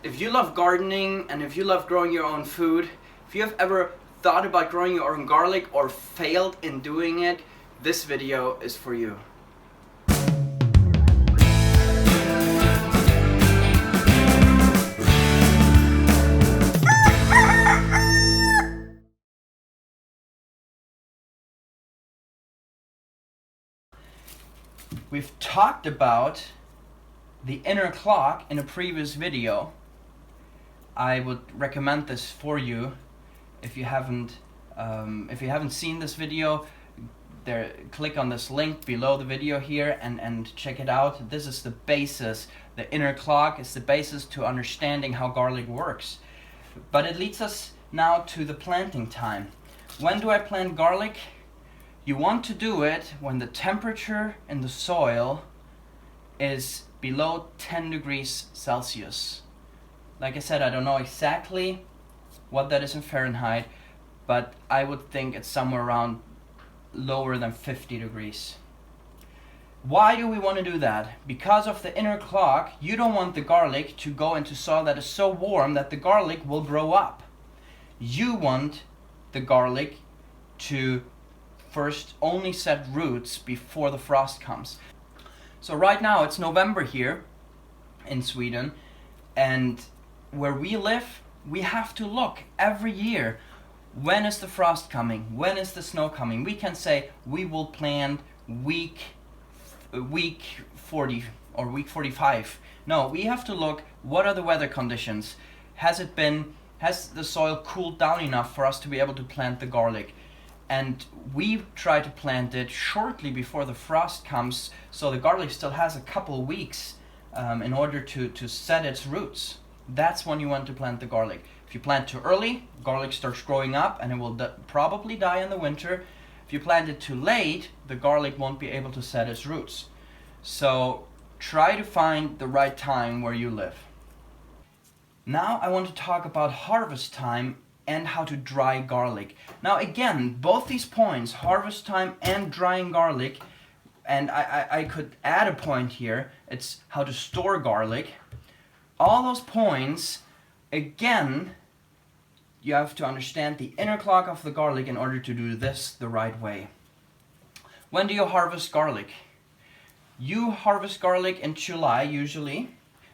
If you love gardening and if you love growing your own food, if you have ever thought about growing your own garlic or failed in doing it, this video is for you. We've talked about the inner clock in a previous video. I would recommend this for you if you haven't seen this video. Click on this link below the video here and check it out. This is the basis. The inner clock is the basis to understanding how garlic works. But it leads us now to the planting time. When do I plant garlic? You want to do it when the temperature in the soil is below 10 degrees Celsius. Like I said, I don't know exactly what that is in Fahrenheit, but I would think it's somewhere around lower than 50 degrees. Why do we want to do that? Because of the inner clock, you don't want the garlic to go into soil that is so warm that the garlic will grow up. You want the garlic to first only set roots before the frost comes. So right now it's November here in Sweden, and where we live, we have to look every year. When is the frost coming? When is the snow coming? We can say we will plant week 40 or week 45. No, we have to look, what are the weather conditions? Has the soil cooled down enough for us to be able to plant the garlic? And we try to plant it shortly before the frost comes, so the garlic still has a couple weeks in order to set its roots. That's when you want to plant the garlic. If you plant too early, garlic starts growing up and it will probably die in the winter. If you plant it too late, the garlic won't be able to set its roots. So try to find the right time where you live. Now I want to talk about harvest time and how to dry garlic. Now again, both these points, harvest time and drying garlic, and I could add a point here, it's how to store garlic. All those points, again, you have to understand the inner clock of the garlic in order to do this the right way. When do you harvest garlic? You harvest garlic in July usually.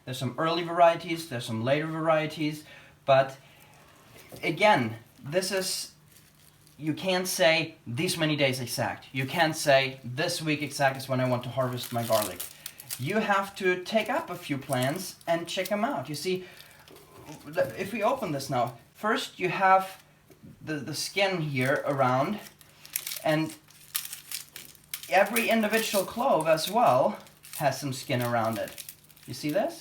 There's some early varieties, there's some later varieties, but again, you can't say these many days exact. You can't say this week exact is when I want to harvest my garlic. You have to take up a few plants and check them out. You see, if we open this now, first you have the skin here around, and every individual clove as well has some skin around it. You see this?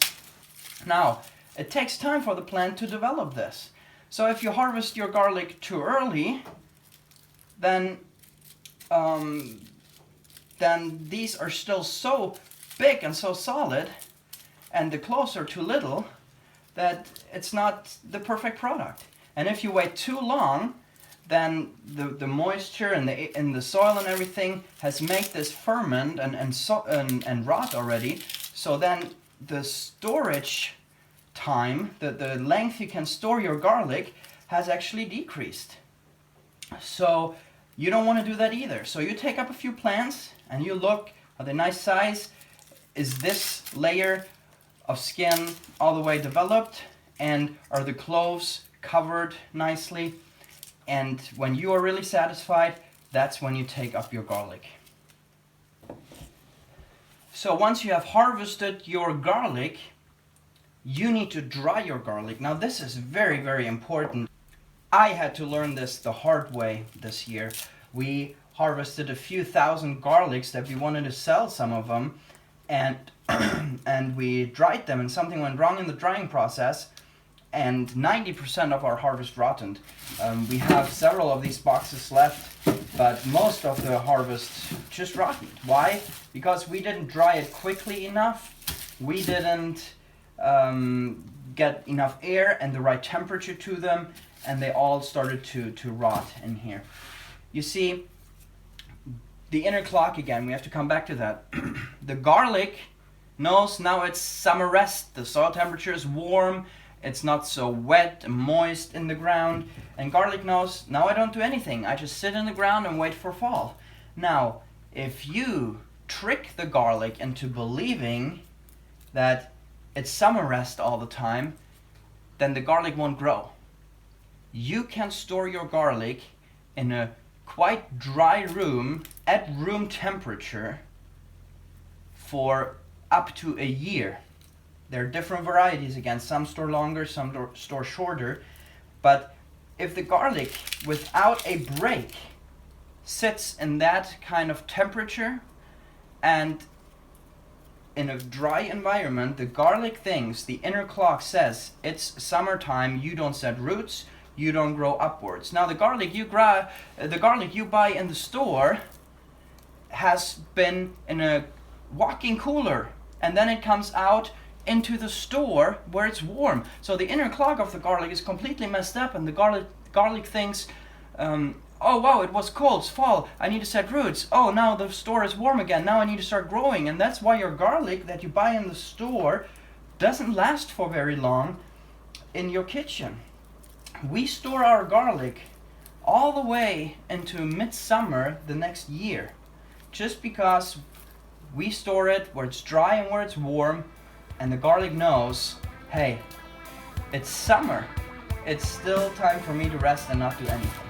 Now, it takes time for the plant to develop this. So if you harvest your garlic too early, then these are still so big and so solid, and the cloves are too little, that it's not the perfect product. And if you wait too long, then the moisture in the soil and everything has made this ferment and rot already. So then the storage time, the length you can store your garlic, has actually decreased. So you don't want to do that either. So you take up a few plants and you look, are they nice size? Is this layer of skin all the way developed? And are the cloves covered nicely? And when you are really satisfied, that's when you take up your garlic. So once you have harvested your garlic, you need to dry your garlic. Now this is very, very important. I had to learn this the hard way this year. We harvested a few thousand garlics that we wanted to sell, some of them, and and we dried them, and something went wrong in the drying process, and 90% of our harvest rotted. We have several of these boxes left, but most of the harvest just rotted. Why? Because we didn't dry it quickly enough. We didn't get enough air and the right temperature to them, and they all started to rot in here. You see, the inner clock again, we have to come back to that. The garlic knows now it's summer rest, the soil temperature is warm, it's not so wet and moist in the ground. And garlic knows, now I don't do anything, I just sit in the ground and wait for fall. Now, if you trick the garlic into believing that it's summer rest all the time, then the garlic won't grow. You can store your garlic in a quite dry room at room temperature for up to a year. There are different varieties again, some store longer, some store shorter, but if the garlic without a break sits in that kind of temperature and in a dry environment, the garlic thinks, the inner clock says, it's summertime, you don't set roots, you don't grow upwards. Now the garlic you buy in the store has been in a walk-in cooler, and then it comes out into the store where it's warm. So the inner clock of the garlic is completely messed up, and the garlic thinks, oh wow, it was cold, it's fall, I need to set roots. Oh, now the store is warm again, now I need to start growing. And that's why your garlic that you buy in the store doesn't last for very long in your kitchen. We store our garlic all the way into midsummer the next year, just because we store it where it's dry and where it's warm, and the garlic knows, hey, it's summer. It's still time for me to rest and not do anything.